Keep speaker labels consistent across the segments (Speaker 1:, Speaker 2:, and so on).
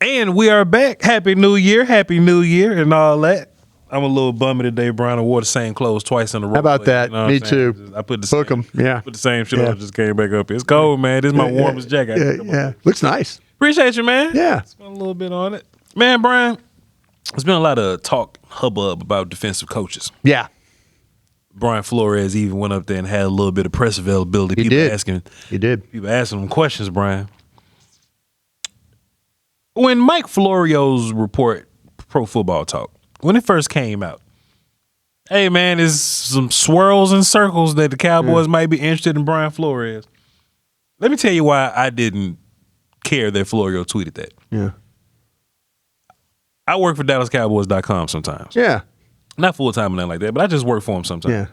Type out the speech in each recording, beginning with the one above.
Speaker 1: And we are back. Happy New Year, and all that. I'm a little bummy today, Brian. I wore the same clothes twice in a row.
Speaker 2: How about that?
Speaker 1: You know
Speaker 2: Me too.
Speaker 1: I put the
Speaker 2: Book
Speaker 1: same,
Speaker 2: 'em. Yeah.
Speaker 1: Put the same shit on. Just came back up. It's cold, man. This is my warmest jacket.
Speaker 2: Yeah. Looks nice.
Speaker 1: Appreciate you, man.
Speaker 2: Yeah.
Speaker 1: Spent a little bit on it, man. Brian, there's been a lot of talk, hubbub about defensive coaches.
Speaker 2: Yeah.
Speaker 1: Brian Flores even went up there and had a little bit of press availability.
Speaker 2: He did. People
Speaker 1: asking him questions, Brian. When Mike Florio's report, Pro Football Talk, when it first came out, hey, man, there's some swirls and circles that the Cowboys might be interested in Brian Flores. Let me tell you why I didn't care that Florio tweeted that.
Speaker 2: Yeah.
Speaker 1: I work for DallasCowboys.com sometimes.
Speaker 2: Yeah.
Speaker 1: Not full-time or nothing like that, but I just work for him sometimes.
Speaker 2: Yeah.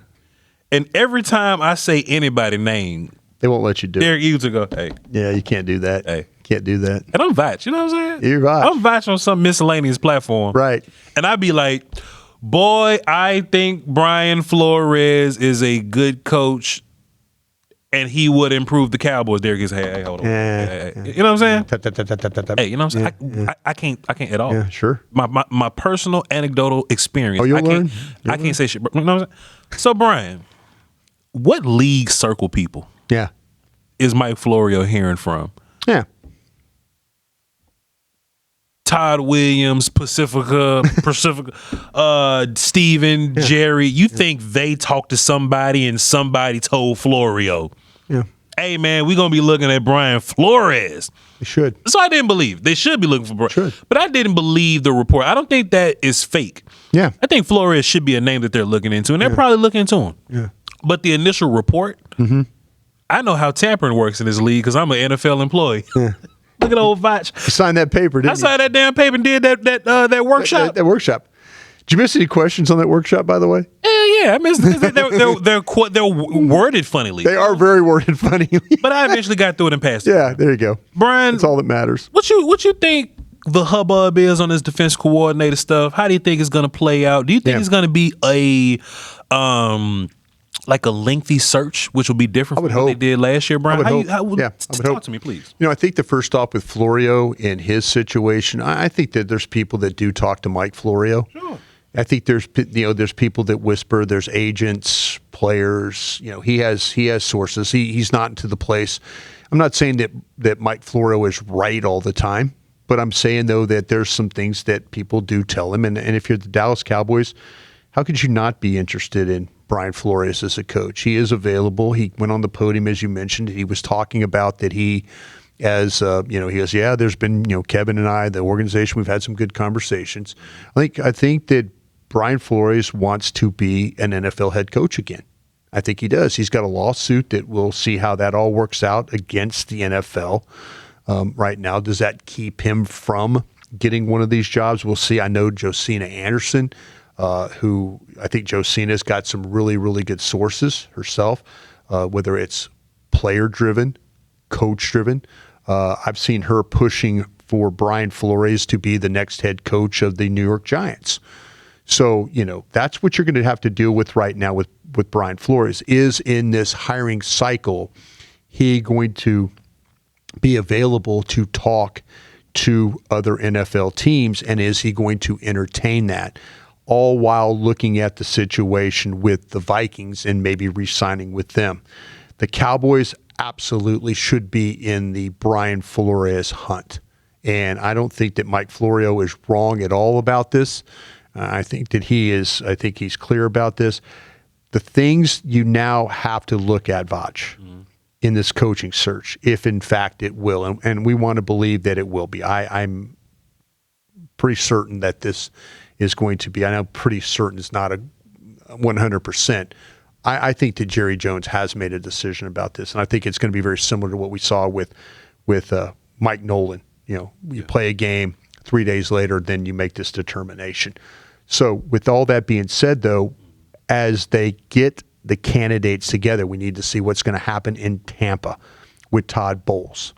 Speaker 1: And every time I say anybody's name,
Speaker 2: they won't let you do it.
Speaker 1: They're eager to go, hey.
Speaker 2: Yeah, you can't do that.
Speaker 1: Hey.
Speaker 2: Can't do that.
Speaker 1: And I'm Voch, you know what I'm saying?
Speaker 2: You're Voch.
Speaker 1: I'm Voch on some miscellaneous platform.
Speaker 2: Right.
Speaker 1: And I'd be like, boy, I think Brian Flores is a good coach and he would improve the Cowboys. Derek is, hey, hold on. Hey. You know what I'm saying? Hey, you know what I'm saying? I can't at all.
Speaker 2: Yeah, sure.
Speaker 1: My personal anecdotal experience.
Speaker 2: Oh, you'll learn.
Speaker 1: I can't say shit. You know what I'm saying? So, Brian, what league circle people is Mike Florio hearing from?
Speaker 2: Yeah.
Speaker 1: Todd Williams, Pacifica, Steven, Jerry. You think they talked to somebody and somebody told Florio, hey, man, we're going to be looking at Brian Flores.
Speaker 2: They should.
Speaker 1: So I didn't believe. They should be looking for Brian.
Speaker 2: Should.
Speaker 1: But I didn't believe the report. I don't think that is fake.
Speaker 2: Yeah.
Speaker 1: I think Flores should be a name that they're looking into, and they're probably looking into him.
Speaker 2: Yeah.
Speaker 1: But the initial report, I know how tampering works in this league because I'm an NFL employee.
Speaker 2: Yeah.
Speaker 1: Look at old Voch.
Speaker 2: You signed that paper, didn't you?
Speaker 1: I signed that damn paper and did that workshop.
Speaker 2: That workshop. Did you miss any questions on that workshop, by the way?
Speaker 1: Yeah, I missed it. They're worded funnily.
Speaker 2: They are very worded funnily.
Speaker 1: But I eventually got through it and passed it.
Speaker 2: Yeah, there you go.
Speaker 1: Brian,
Speaker 2: that's all that matters.
Speaker 1: What you think the hubbub is on this defense coordinator stuff? How do you think it's going to play out? Do you think it's going to be like a lengthy search, which will be different from what they did last year, Brian? Talk to me, please.
Speaker 2: I think the first stop with Florio in his situation, I think that there's people that do talk to Mike Florio.
Speaker 1: Sure.
Speaker 2: I think there's people that whisper. There's agents, players. He has sources. He's not into the place. I'm not saying that Mike Florio is right all the time, but I'm saying though that there's some things that people do tell him. And if you're the Dallas Cowboys, how could you not be interested in Brian Flores as a coach? He is available. He went on the podium, as you mentioned. He was talking about that he goes, yeah, there's been, Kevin and I, the organization, we've had some good conversations. I think that Brian Flores wants to be an NFL head coach again. I think he does. He's got a lawsuit that we'll see how that all works out against the NFL right now. Does that keep him from getting one of these jobs? We'll see. I know Josina Anderson, who I think Josina's got some really, really good sources herself, whether it's player-driven, coach-driven. I've seen her pushing for Brian Flores to be the next head coach of the New York Giants. So, that's what you're going to have to deal with right now with Brian Flores. Is in this hiring cycle, he going to be available to talk to other NFL teams, and is he going to entertain that? All while looking at the situation with the Vikings and maybe re-signing with them. The Cowboys absolutely should be in the Brian Flores hunt. And I don't think that Mike Florio is wrong at all about this. I think that I think he's clear about this. The things you now have to look at, Voch, in this coaching search, if in fact it will, and we want to believe that it will be. I'm pretty certain that this is going to be. I know pretty certain it's not a 100%. I think that Jerry Jones has made a decision about this, and I think it's going to be very similar to what we saw with Mike Nolan. You play a game, 3 days later, then you make this determination. So with all that being said, though, as they get the candidates together, we need to see what's going to happen in Tampa with Todd Bowles.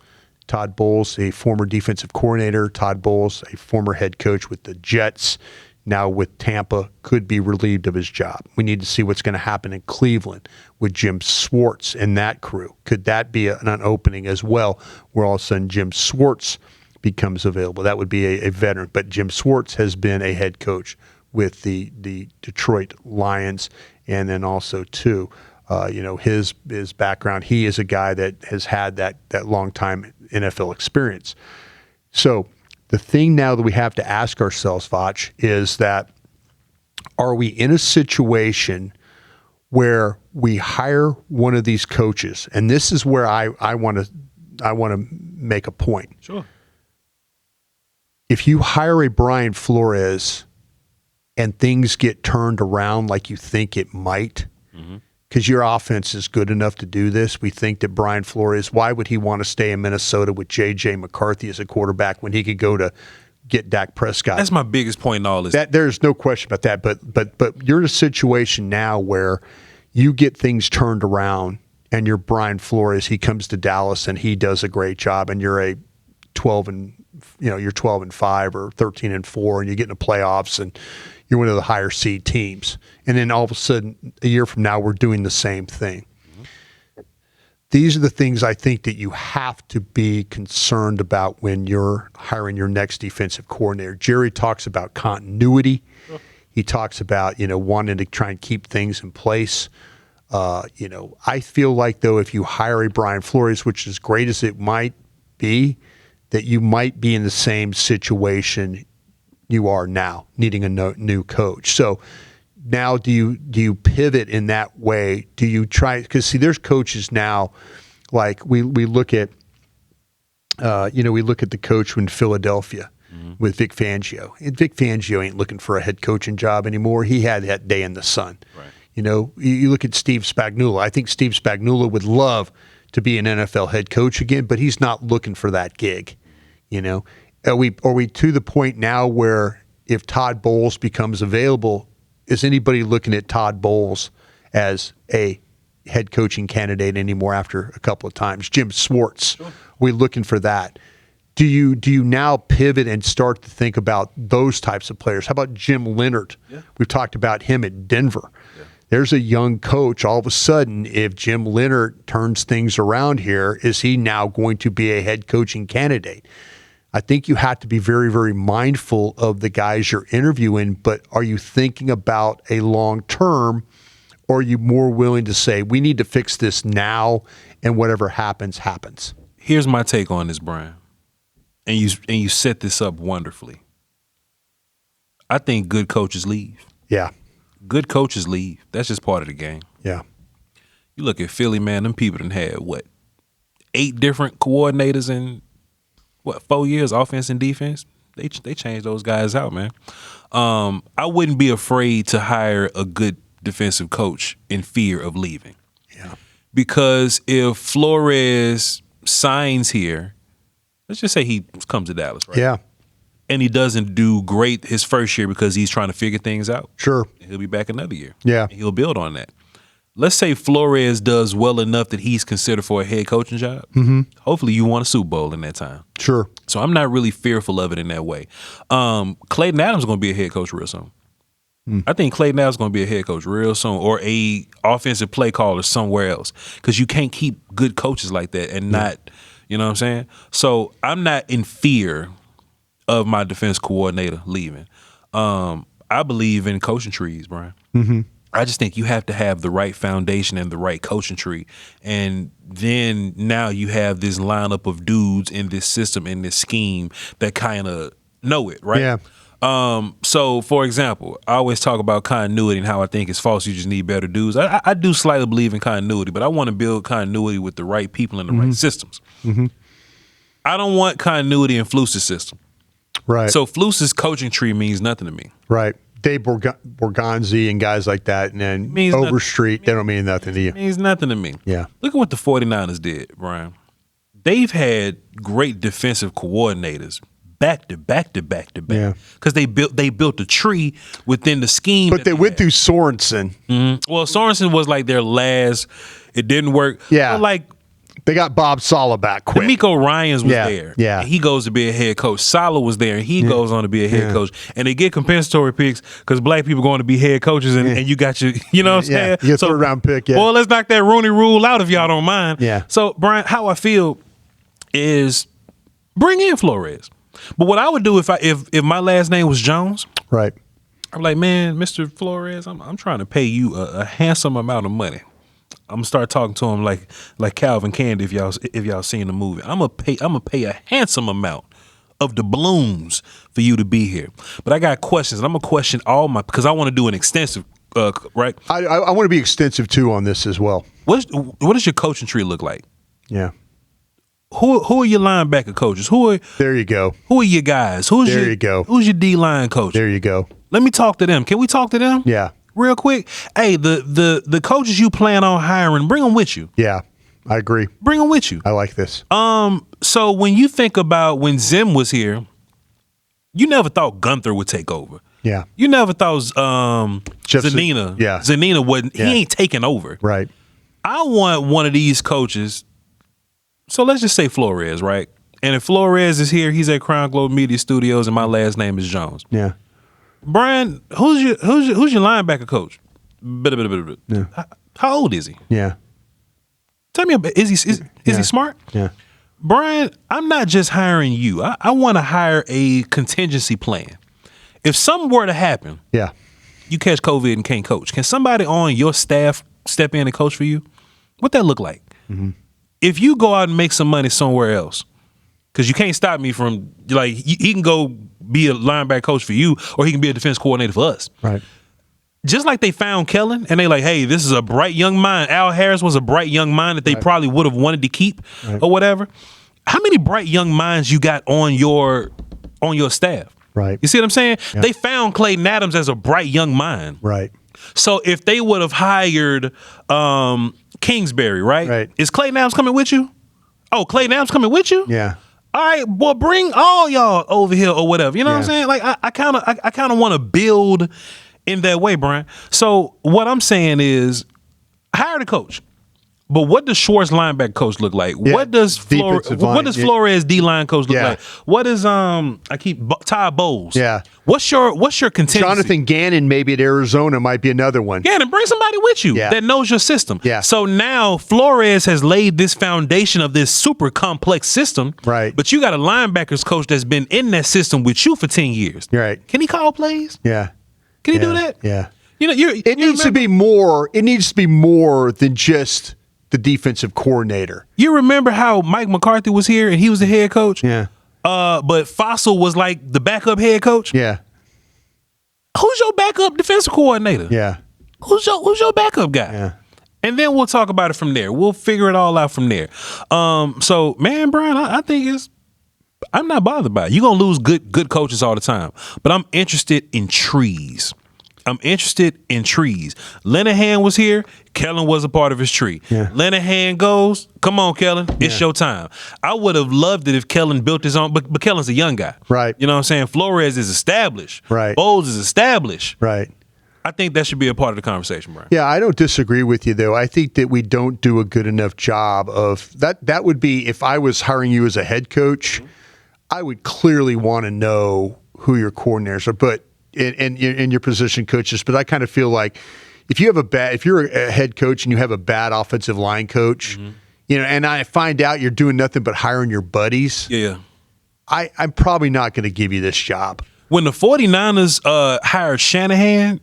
Speaker 2: Todd Bowles, a former defensive coordinator. Todd Bowles, a former head coach with the Jets. Now with Tampa, could be relieved of his job. We need to see what's going to happen in Cleveland with Jim Schwartz and that crew. Could that be an opening as well, where all of a sudden Jim Schwartz becomes available. That would be a veteran. But Jim Schwartz has been a head coach with the Detroit Lions, and then also too, his background. He is a guy that has had that long time NFL experience. So the thing now that we have to ask ourselves, Voch, is that are we in a situation where we hire one of these coaches, and this is where I want to make a point.
Speaker 1: Sure.
Speaker 2: If you hire a Brian Flores and things get turned around like you think it might, because your offense is good enough to do this, we think that Brian Flores, why would he want to stay in Minnesota with J.J. McCarthy as a quarterback when he could go to get Dak Prescott?
Speaker 1: That's my biggest point in all this.
Speaker 2: There's no question about that. But you're in a situation now where you get things turned around, and you're Brian Flores. He comes to Dallas and he does a great job, and you're a 12-5 or 13-4, and you get in the playoffs, and you're one of the higher seed teams. And then all of a sudden, a year from now, we're doing the same thing. These are the things I think that you have to be concerned about when you're hiring your next defensive coordinator. Jerry talks about continuity. He talks about, wanting to try and keep things in place. I feel like, though, if you hire a Brian Flores, which is great as it might be, that you might be in the same situation you are now, needing a new coach. So now do you pivot in that way? Do you try, because see, there's coaches now, like we look at the coach in Philadelphia with Vic Fangio. And Vic Fangio ain't looking for a head coaching job anymore. He had that day in the sun. Right. You look at Steve Spagnuolo. I think Steve Spagnuolo would love to be an NFL head coach again, but he's not looking for that gig. Are we to the point now where if Todd Bowles becomes available, is anybody looking at Todd Bowles as a head coaching candidate anymore after a couple of times? Jim Schwartz, sure. Are we looking for that? Do you now pivot and start to think about those types of players? How about Jim Leonard? Yeah. We've talked about him at Denver. Yeah. There's a young coach. All of a sudden, if Jim Leonard turns things around here, is he now going to be a head coaching candidate? I think you have to be very, very mindful of the guys you're interviewing, but are you thinking about a long term, or are you more willing to say, we need to fix this now, and whatever happens, happens?
Speaker 1: Here's my take on this, Brian, and you set this up wonderfully. I think good coaches leave.
Speaker 2: Yeah.
Speaker 1: Good coaches leave. That's just part of the game.
Speaker 2: Yeah.
Speaker 1: You look at Philly, man, them people done had, 8 different coordinators in 4 years, offense and defense? They changed those guys out, man. I wouldn't be afraid to hire a good defensive coach in fear of leaving.
Speaker 2: Yeah.
Speaker 1: Because if Flores signs here, let's just say he comes to Dallas, right?
Speaker 2: Yeah.
Speaker 1: And he doesn't do great his first year because he's trying to figure things out.
Speaker 2: Sure.
Speaker 1: He'll be back another year.
Speaker 2: Yeah.
Speaker 1: And he'll build on that. Let's say Flores does well enough that he's considered for a head coaching job. Mm-hmm. Hopefully you won a Super Bowl in that time.
Speaker 2: Sure.
Speaker 1: So I'm not really fearful of it in that way. Clayton Adams is going to be a head coach real soon. I think Clayton Adams is going to be a head coach real soon, or a offensive play caller somewhere else, because you can't keep good coaches like that and not, you know what I'm saying? So I'm not in fear of my defense coordinator leaving. I believe in coaching trees, Brian. Mm-hmm. I just think you have to have the right foundation and the right coaching tree. And then now you have this lineup of dudes in this system, in this scheme, that kind of know it, right?
Speaker 2: Yeah.
Speaker 1: So, for example, I always talk about continuity and how I think it's false. You just need better dudes. I do slightly believe in continuity, but I want to build continuity with the right people and the right systems. Mm-hmm. I don't want continuity in Flus's system.
Speaker 2: Right.
Speaker 1: So Flus's coaching tree means nothing to me.
Speaker 2: Right. Dave Borgonzi and guys like that, and then Overstreet, they don't mean nothing to you.
Speaker 1: It means nothing to me.
Speaker 2: Yeah.
Speaker 1: Look at what the 49ers did, Brian. They've had great defensive coordinators back to back.
Speaker 2: Yeah.
Speaker 1: Because they built a tree within the scheme.
Speaker 2: But they went through Sorensen.
Speaker 1: Mm-hmm. Well, Sorensen was like their last. It didn't work.
Speaker 2: Yeah.
Speaker 1: But
Speaker 2: they got Bob Saleh back quick.
Speaker 1: D'Amico Ryans was there.
Speaker 2: Yeah.
Speaker 1: And he goes to be a head coach. Saleh was there, and he goes on to be a head coach. And they get compensatory picks because black people going to be head coaches, and you got your, you know what I'm saying?
Speaker 2: Your third round pick,
Speaker 1: Well, let's knock that Rooney Rule out if y'all don't mind.
Speaker 2: Yeah.
Speaker 1: So, Brian, how I feel is Bring in Flores. But what I would do if my last name was Jones,
Speaker 2: Right.
Speaker 1: I'm like, man, Mr. Flores, I'm trying to pay you a handsome amount of money. I'm gonna start talking to him like Calvin Candy if y'all seen the movie. I'm gonna pay a handsome amount of the balloons for you to be here. But I got questions, and I'm gonna question because I want to do an extensive right.
Speaker 2: I want to be extensive too on this as well.
Speaker 1: What does your coaching tree look like?
Speaker 2: Yeah.
Speaker 1: Who are your linebacker coaches?
Speaker 2: There you go.
Speaker 1: Who are your guys? Who's your D-line coach?
Speaker 2: There you go.
Speaker 1: Let me talk to them. Can we talk to them?
Speaker 2: Yeah.
Speaker 1: Real quick. Hey, the coaches you plan on hiring, bring them with you.
Speaker 2: Yeah, I agree.
Speaker 1: Bring them with you.
Speaker 2: I like this.
Speaker 1: So when you think about when Zim was here, you never thought Gunther would take over.
Speaker 2: Yeah.
Speaker 1: You never thought Zanina.
Speaker 2: Yeah.
Speaker 1: Zanina wasn't.
Speaker 2: Yeah.
Speaker 1: He ain't taking over.
Speaker 2: Right.
Speaker 1: I want one of these coaches. So let's just say Flores, right? And if Flores is here, he's at Crown Globe Media Studios, and my last name is Jones.
Speaker 2: Yeah.
Speaker 1: Brian, who's your linebacker coach?
Speaker 2: Yeah.
Speaker 1: How old is he?
Speaker 2: Yeah.
Speaker 1: Tell me, is he smart?
Speaker 2: Yeah.
Speaker 1: Brian, I'm not just hiring you. I want to hire a contingency plan. If something were to happen,
Speaker 2: Yeah.
Speaker 1: you catch COVID and can't coach, can somebody on your staff step in and coach for you? What that look like?
Speaker 2: Mm-hmm.
Speaker 1: If you go out and make some money somewhere else, because you can't stop me from, like, he can go be a linebacker coach for you, or he can be a defense coordinator for us.
Speaker 2: Right.
Speaker 1: Just like they found Kellen, and they like, hey, this is a bright young mind. Al Harris was a bright young mind that they probably would have wanted to keep or whatever. How many bright young minds you got on your staff?
Speaker 2: Right.
Speaker 1: You see what I'm saying?
Speaker 2: Yeah.
Speaker 1: They found Clayton Adams as a bright young mind.
Speaker 2: Right.
Speaker 1: So if they would have hired Kingsbury, right?
Speaker 2: Right.
Speaker 1: Is Clayton Adams coming with you? Oh, Clayton Adams coming with you?
Speaker 2: Yeah.
Speaker 1: All right, well, bring all y'all over here or whatever. You know what I'm saying? Like I kind of want to build in that way, Brian. So what I'm saying is, hire the coach. But what does Schwartz linebacker coach look like?
Speaker 2: Yeah.
Speaker 1: What does Flores D-line coach look like? What is Ty Bowles?
Speaker 2: Yeah.
Speaker 1: What's your contingency?
Speaker 2: Jonathan Gannon maybe at Arizona might be another one.
Speaker 1: Gannon, bring somebody with you that knows your system.
Speaker 2: Yeah.
Speaker 1: So now Flores has laid this foundation of this super complex system.
Speaker 2: Right.
Speaker 1: But you got a linebackers coach that's been in that system with you for 10 years.
Speaker 2: Right.
Speaker 1: Can he call plays?
Speaker 2: Yeah.
Speaker 1: Can he do that?
Speaker 2: Yeah.
Speaker 1: You know,
Speaker 2: it needs to be more. It needs to be more than just the defensive coordinator.
Speaker 1: You remember how Mike McCarthy was here and he was the head coach?
Speaker 2: Yeah.
Speaker 1: But Fossil was like the backup head coach?
Speaker 2: Yeah.
Speaker 1: Who's your backup defensive coordinator?
Speaker 2: Yeah.
Speaker 1: Who's your backup guy?
Speaker 2: Yeah.
Speaker 1: And then we'll talk about it from there. We'll figure it all out from there. So, man, Brian, I think I'm not bothered by it. You're going to lose good coaches all the time. But I'm interested in trees. Linehan was here. Kellen was a part of his tree.
Speaker 2: Yeah.
Speaker 1: Linehan goes, come on, Kellen, it's your time. I would have loved it if Kellen built his own, but Kellen's a young guy.
Speaker 2: Right.
Speaker 1: You know what I'm saying? Flores is established.
Speaker 2: Right.
Speaker 1: Bowles is established.
Speaker 2: Right.
Speaker 1: I think that should be a part of the conversation, Brian.
Speaker 2: Yeah, I don't disagree with you, though. I think that we don't do a good enough job of that. That would be, if I was hiring you as a head coach, I would clearly want to know who your coordinators are, but in your position coaches. But I kind of feel like if you're a head coach and you have a bad offensive line coach, and I find out you're doing nothing but hiring your buddies, I'm probably not going to give you this job.
Speaker 1: When the 49ers hired Shanahan,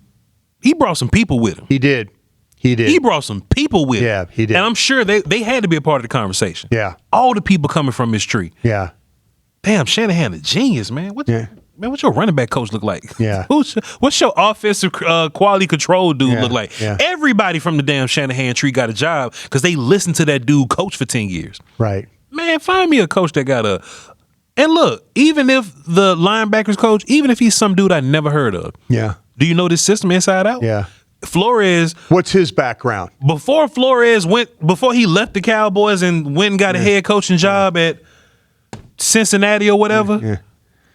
Speaker 1: he brought some people with him.
Speaker 2: He did.
Speaker 1: He brought some people with him.
Speaker 2: Yeah, he did.
Speaker 1: And I'm sure they had to be a part of the conversation.
Speaker 2: Yeah.
Speaker 1: All the people coming from his tree.
Speaker 2: Yeah.
Speaker 1: Damn, Shanahan a genius, man. Man, what's your running back coach look like?
Speaker 2: Yeah.
Speaker 1: What's your offensive quality control dude look like?
Speaker 2: Yeah.
Speaker 1: Everybody from the damn Shanahan tree got a job because they listened to that dude coach for 10 years.
Speaker 2: Right.
Speaker 1: Man, find me a coach that got a... And look, even if the linebackers coach, even if he's some dude I never heard of.
Speaker 2: Yeah.
Speaker 1: Do you know this system inside out?
Speaker 2: Yeah.
Speaker 1: Flores...
Speaker 2: What's his background?
Speaker 1: Before he left the Cowboys and went and got a head coaching job at Cincinnati or whatever,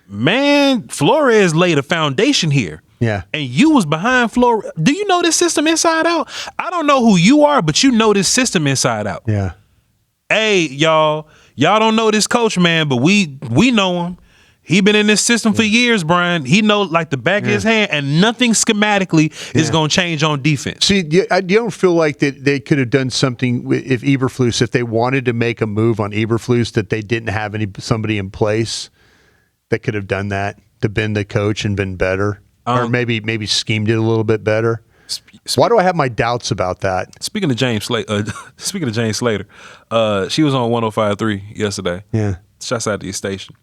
Speaker 1: man, Flores laid a foundation here.
Speaker 2: Yeah.
Speaker 1: And you was behind Flores. Do you know this system inside out? I don't know who you are, but you know this system inside out.
Speaker 2: Yeah.
Speaker 1: Hey, y'all don't know this coach, man, but we know him. He been in this system for years, Brian. He know like the back of his hand, and nothing schematically is going to change on defense.
Speaker 2: See, you don't feel like that they could have done something if Eberflus, if they wanted to make a move on Eberflus, that they didn't have somebody in place that could have done that, to been the coach and been better, or maybe schemed it a little bit better. Why do I have my doubts about that?
Speaker 1: Speaking of James Slater, she was on 105.3 yesterday.
Speaker 2: Yeah,
Speaker 1: shouts out to your station.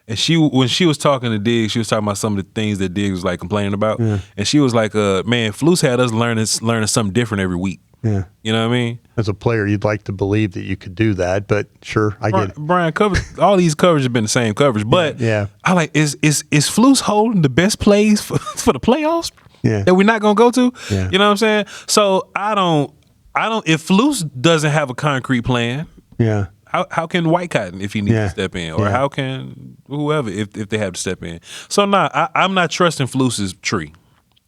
Speaker 1: And when she was talking to Diggs, she was talking about some of the things that Diggs was like complaining about. Yeah. And she was like, man, Flus had us learning something different every week.
Speaker 2: Yeah.
Speaker 1: You know what I mean?
Speaker 2: As a player, you'd like to believe that you could do that, but sure, I get it.
Speaker 1: Brian, all these coverages have been the same coverage, but I like, is Flus holding the best plays for the playoffs that we're not going to go to?
Speaker 2: Yeah.
Speaker 1: You know what I'm saying? So I don't, if Flus doesn't have a concrete plan, how can White Cotton, if he needs to step in, or how can whoever if they have to step in? So I'm not trusting Flus's tree.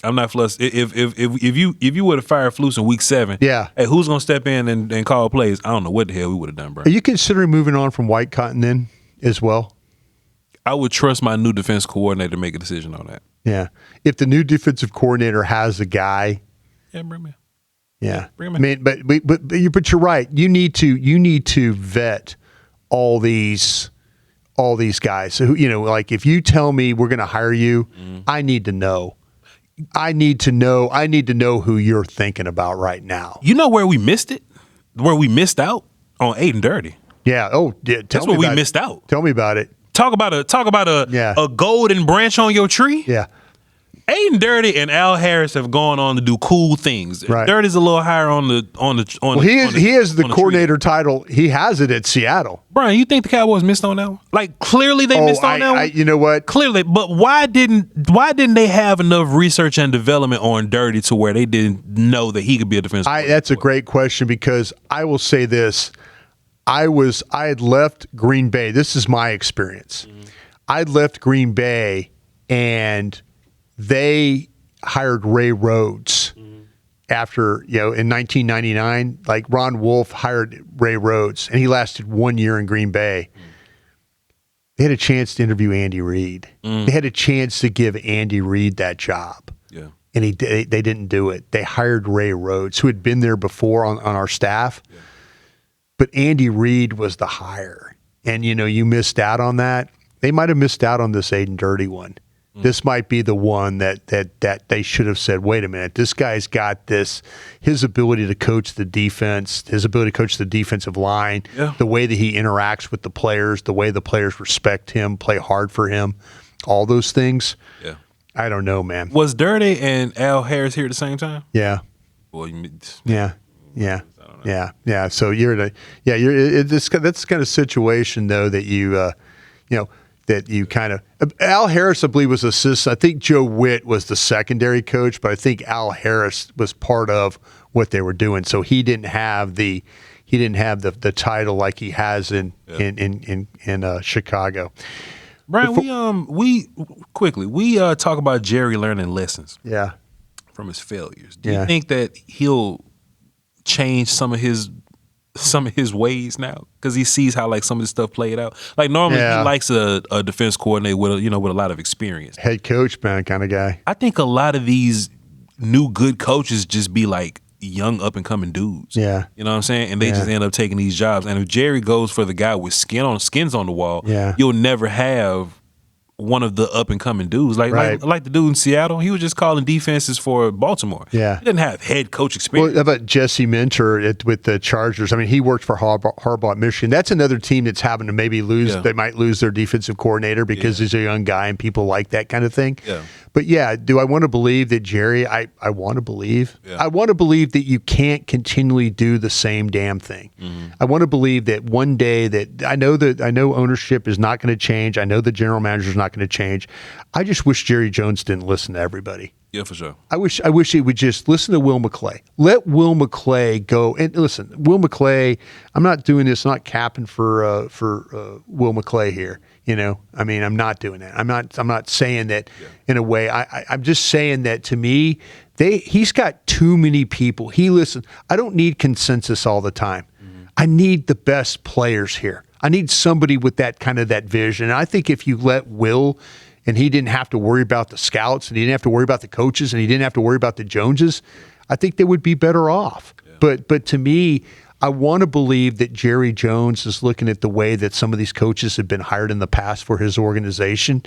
Speaker 1: I'm not Flus. If you would have fired Flus in week 7, hey, who's gonna step in and call plays? I don't know what the hell we would have done, bro.
Speaker 2: Are you considering moving on from White Cotton then as well?
Speaker 1: I would trust my new defense coordinator to make a decision on that.
Speaker 2: Yeah, if the new defensive coordinator has a guy,
Speaker 1: bring me.
Speaker 2: Yeah, I mean, but you're right. You need to vet all these guys. So like if you tell me we're going to hire you, I need to know. I need to know who you're thinking about right now.
Speaker 1: You know where we missed it? Where we missed out on 8 and Dirty.
Speaker 2: Yeah. Oh, yeah.
Speaker 1: That's where we missed out.
Speaker 2: Tell me about it.
Speaker 1: Talk about a golden branch on your tree.
Speaker 2: Yeah.
Speaker 1: Aiden Dirty and Al Harris have gone on to do cool things.
Speaker 2: Right.
Speaker 1: Dirty's a little higher on the. Well,
Speaker 2: he is the coordinator title. He has it at Seattle.
Speaker 1: Brian, you think the Cowboys missed on that one? Like clearly they missed on that one.
Speaker 2: You know what?
Speaker 1: Clearly, but why didn't they have enough research and development on Dirty to where they didn't know that he could be a defensive coordinator?
Speaker 2: That's a great question, because I will say this: I had left Green Bay. This is my experience. I'd left Green Bay and they hired Ray Rhodes after, in 1999. Like Ron Wolf hired Ray Rhodes, and he lasted 1 year in Green Bay. They had a chance to interview Andy Reid. They had a chance to give Andy Reid that job. Yeah. And they didn't do it. They hired Ray Rhodes, who had been there before on our staff. Yeah. But Andy Reid was the hire. And, you missed out on that. They might have missed out on this Aiden Dirty one. This might be the one that they should have said, wait a minute, this guy's got this, his ability to coach the defense, his ability to coach the defensive line, the way that he interacts with the players, the way the players respect him, play hard for him, all those things. Yeah. I don't know, man.
Speaker 1: Was Dirty and Al Harris here at the same time?
Speaker 2: Yeah.
Speaker 1: Well,
Speaker 2: yeah. So that's the kind of situation though that you kind of Al Harris, I believe, was assistant. I think Joe Witt was the secondary coach, but I think Al Harris was part of what they were doing. So he didn't have the title like he has in Chicago.
Speaker 1: Brian, we talk about Jerry learning lessons.
Speaker 2: Yeah.
Speaker 1: From his failures. Do you think that he'll change some of his ways now, because he sees how like some of this stuff played out? Like normally he likes a defense coordinator with a lot of experience,
Speaker 2: head coach man kind of guy.
Speaker 1: I think a lot of these new good coaches just be like young up and coming dudes.
Speaker 2: Yeah,
Speaker 1: you know what I'm saying, and they just end up taking these jobs. And if Jerry goes for the guy with skins on the wall, you'll never have one of the up and coming dudes like the dude in Seattle. He was just calling defenses for Baltimore. Yeah, he didn't have head coach experience.
Speaker 2: Well, how about Jesse Minter with the Chargers? I mean, he worked for Harbaugh at Michigan. That's another team that's having to maybe lose. Yeah. They might lose their defensive coordinator because he's a young guy and people like that kind of thing. Yeah. But do I want to believe that Jerry? I want to believe. Yeah. I want to believe that you can't continually do the same damn thing. Mm-hmm. I want to believe that one day that I know ownership is not going to change. I know the general manager is not going to change. I just wish Jerry Jones didn't listen to everybody.
Speaker 1: Yeah, for sure.
Speaker 2: I wish he would just listen to Will McClay. Let Will McClay go. And listen, Will McClay, I'm not doing this, I'm not capping for Will McClay here. I mean, I'm not doing that. I'm not saying that in a way. I'm just saying that to me, he's got too many people. I don't need consensus all the time. Mm-hmm. I need the best players here. I need somebody with that kind of that vision. And I think if you let Will, and he didn't have to worry about the scouts, and he didn't have to worry about the coaches, and he didn't have to worry about the Joneses, I think they would be better off. Yeah. But to me, I want to believe that Jerry Jones is looking at the way that some of these coaches have been hired in the past for his organization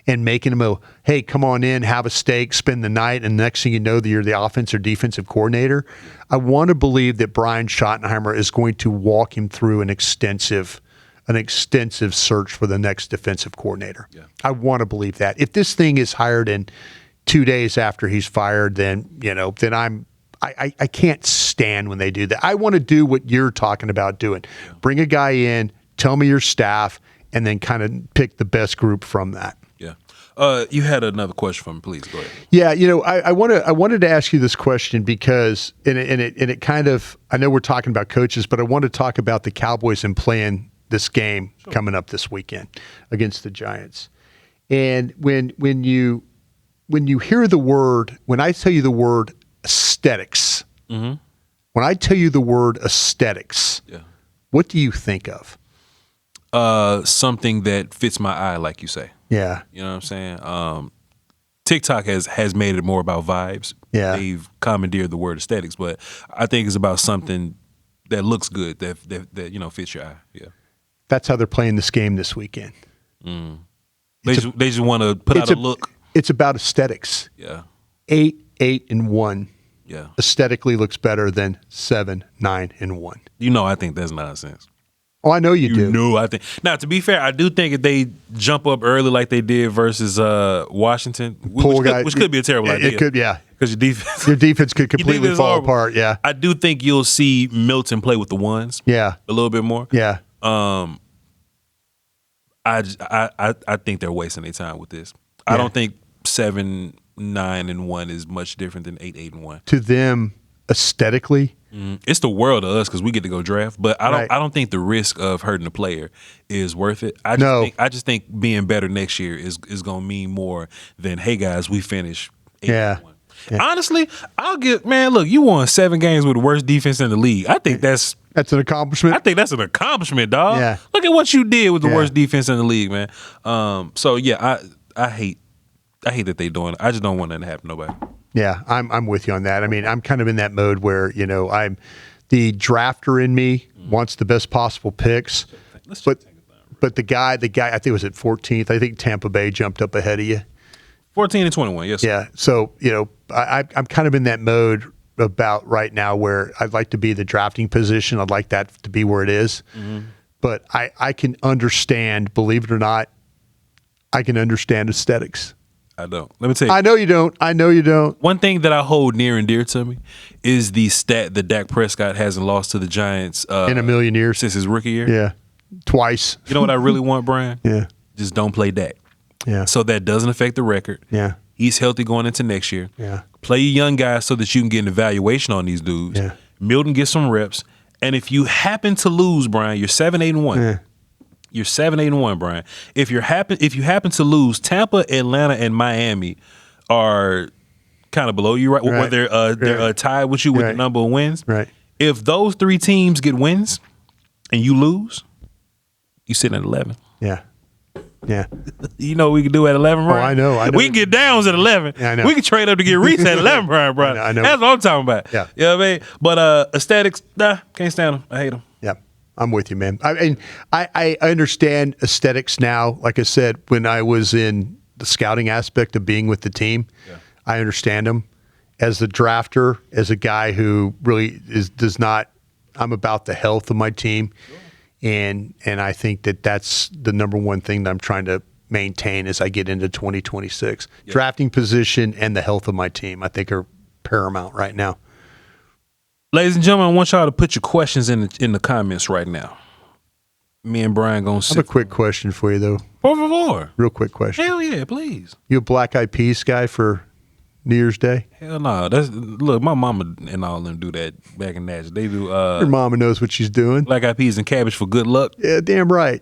Speaker 2: and making them a, hey, come on in, have a steak, spend the night, and the next thing you know, you're the offense or defensive coordinator. I want to believe that Brian Schottenheimer is going to walk him through an extensive search for the next defensive coordinator. Yeah. I want to believe that. If this thing is hired in 2 days after he's fired, then I can't stand when they do that. I want to do what you're talking about doing. Yeah. Bring a guy in, tell me your staff, and then kind of pick the best group from that.
Speaker 1: Yeah. You had another question for me, please. Go ahead.
Speaker 2: Yeah, I wanted to ask you this question because it kind of, I know we're talking about coaches, but I want to talk about the Cowboys and playing this game coming up this weekend against the Giants. And when you hear the word, when I tell you the word aesthetics, when I tell you the word aesthetics, what do you think of?
Speaker 1: Something that fits my eye, like you say.
Speaker 2: Yeah.
Speaker 1: You know what I'm saying? TikTok has made it more about vibes.
Speaker 2: Yeah.
Speaker 1: They've commandeered the word aesthetics, but I think it's about something that looks good, that fits your eye. Yeah.
Speaker 2: That's how they're playing this game this weekend.
Speaker 1: They just want to put out a look.
Speaker 2: It's about aesthetics.
Speaker 1: Yeah.
Speaker 2: 8-8-1.
Speaker 1: Yeah.
Speaker 2: Aesthetically looks better than 7-9-1.
Speaker 1: I think that's nonsense.
Speaker 2: Oh, I know you do.
Speaker 1: No, I think. Now, to be fair, I do think if they jump up early like they did versus Washington, which could be a terrible idea.
Speaker 2: It could, yeah.
Speaker 1: Because
Speaker 2: your defense could completely fall apart. Yeah.
Speaker 1: I do think you'll see Milton play with the ones.
Speaker 2: Yeah.
Speaker 1: A little bit more.
Speaker 2: Yeah.
Speaker 1: I think they're wasting their time with this.
Speaker 2: Yeah.
Speaker 1: I don't think 7-9-1 is much different than 8-8-1.
Speaker 2: To them, aesthetically,
Speaker 1: it's the world to us because we get to go draft. But I don't think the risk of hurting a player is worth it. I just think being better next year is going to mean more than, hey guys, we finished 8-1.
Speaker 2: Yeah.
Speaker 1: Honestly, look, you won 7 games with the worst defense in the league. I think that's
Speaker 2: an accomplishment.
Speaker 1: I think that's an accomplishment, dog.
Speaker 2: Yeah.
Speaker 1: Look at what you did with the worst defense in the league, man. So yeah, I hate that they doing it. I just don't want that to happen to nobody.
Speaker 2: Yeah, I'm with you on that. I mean, I'm kind of in that mode where, I'm the drafter in me wants the best possible picks. But the guy, I think it was at 14th. I think Tampa Bay jumped up ahead of you.
Speaker 1: 14-21, yes.
Speaker 2: Yeah. So, I'm kind of in that mode about right now where I'd like to be the drafting position. I'd like that to be where it is. But I can understand, believe it or not, I can understand aesthetics.
Speaker 1: I don't. Let me tell you.
Speaker 2: I know you don't.
Speaker 1: One thing that I hold near and dear to me is the stat that Dak Prescott hasn't lost to the Giants
Speaker 2: in a million years
Speaker 1: since his rookie year.
Speaker 2: Yeah, twice.
Speaker 1: You know what I really want, Brian?
Speaker 2: Yeah.
Speaker 1: Just don't play Dak.
Speaker 2: Yeah.
Speaker 1: So that doesn't affect the record.
Speaker 2: Yeah.
Speaker 1: He's healthy going into next year.
Speaker 2: Yeah.
Speaker 1: Play your young guys so that you can get an evaluation on these dudes.
Speaker 2: Yeah.
Speaker 1: Milton gets some reps. And if you happen to lose, Brian, you're 7-8-1. Yeah. You're 7-8-1, Brian. If you happen to lose, Tampa, Atlanta, and Miami are kind of below you, right? Where they're tied with you with the number of wins.
Speaker 2: Right.
Speaker 1: If those 3 teams get wins and you lose, you sit at 11.
Speaker 2: Yeah. Yeah.
Speaker 1: You know what we can do at 11, Brian?
Speaker 2: Oh, I know.
Speaker 1: We can get downs at 11.
Speaker 2: Yeah, I know.
Speaker 1: We can trade up to get Reese at 11, Brian.
Speaker 2: I know.
Speaker 1: That's what I'm talking about.
Speaker 2: Yeah.
Speaker 1: You know what I mean? But aesthetics, can't stand them. I hate them.
Speaker 2: Yeah. I'm with you, man. I understand aesthetics now. Like I said, when I was in the scouting aspect of being with the team, I understand them. As the drafter, as a guy who really I'm about the health of my team. Sure. And I think that's the number one thing that I'm trying to maintain as I get into 2026. Yep. Drafting position and the health of my team, I think, are paramount right now.
Speaker 1: Ladies and gentlemen, I want y'all to put your questions in the comments right now. Me and Brian gonna sit.
Speaker 2: I have a quick question for you, though.
Speaker 1: Por favor.
Speaker 2: Real quick question.
Speaker 1: Hell yeah, please.
Speaker 2: You a Black Eyed Peas guy for New Year's Day?
Speaker 1: Hell no. Look, my mama and all of them do that back in Nashville. They do.
Speaker 2: Your mama knows what she's doing.
Speaker 1: Black Eyed Peas and cabbage for good luck.
Speaker 2: Yeah, damn right.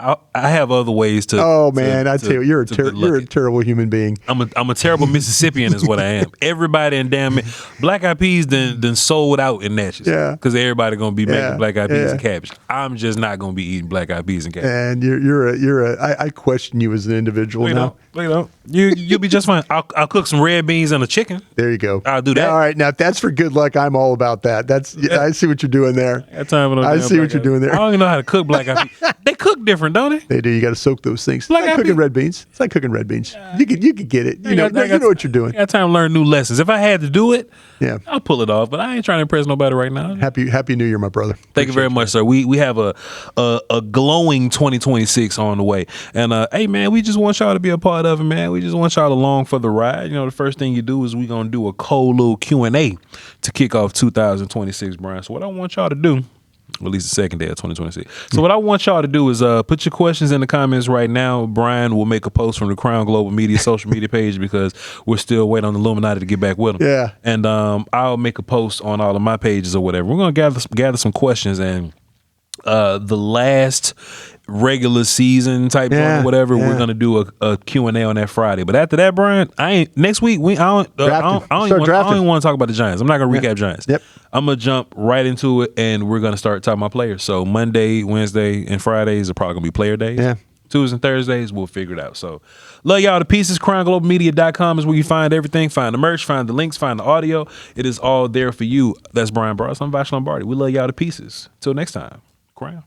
Speaker 1: I have other ways to.
Speaker 2: Oh man, I tell you, you're a terrible human being.
Speaker 1: I'm a terrible Mississippian, is what I am. Everybody in damn Black Eyed Peas then sold out in Natchez.
Speaker 2: Yeah,
Speaker 1: because everybody gonna be making Black Eyed Peas and cabbage. I'm just not gonna be eating Black Eyed Peas and cabbage.
Speaker 2: And I question you as an individual now.
Speaker 1: You'll be just fine. I'll cook some red beans and a chicken.
Speaker 2: There you go.
Speaker 1: I'll do that.
Speaker 2: All right, now if that's for good luck, I'm all about that. I see what you're doing there.
Speaker 1: I
Speaker 2: see what you're doing there.
Speaker 1: I don't even know how to cook Black Eyed Peas. They cook different, don't they?
Speaker 2: They do. You got to soak those things. It's like cooking red beans. It's like cooking red beans. You could get it. You know what you're doing.
Speaker 1: I got time to learn new lessons. If I had to do it,
Speaker 2: yeah,
Speaker 1: I'll pull it off. But I ain't trying to impress nobody right now.
Speaker 2: Happy New Year, my brother.
Speaker 1: Thank you very much, sir. We have a glowing 2026 on the way. And hey man, we just want y'all to be a part of it, man. We just want y'all along for the ride. You know, the first thing you do is we gonna do a cold little Q&A to kick off 2026, Brian. So what I want y'all to do, at least the second day of 2026. So what I want y'all to do is put your questions in the comments right now. Brian will make a post from the Crown Global Media social media page because we're still waiting on the Illuminati to get back with them.
Speaker 2: Yeah.
Speaker 1: And I'll make a post on all of my pages or whatever. We're going to gather some questions, and the last regular season type joint or whatever, we're going to do a Q&A on that Friday. But after that, Brian, next week I don't even want to talk about the Giants. I'm not going to recap Giants.
Speaker 2: Yep.
Speaker 1: I'm going to jump right into it, and we're going to start talking about players. So Monday, Wednesday, and Fridays are probably going to be player days.
Speaker 2: Yeah.
Speaker 1: Tuesdays and Thursdays, we'll figure it out. So love y'all to pieces. CrownGlobalMedia.com is where you find everything. Find the merch, find the links, find the audio. It is all there for you. That's Bryan Broaddus. I'm Voch Lombardi. We love y'all to pieces. Till next time, Crown.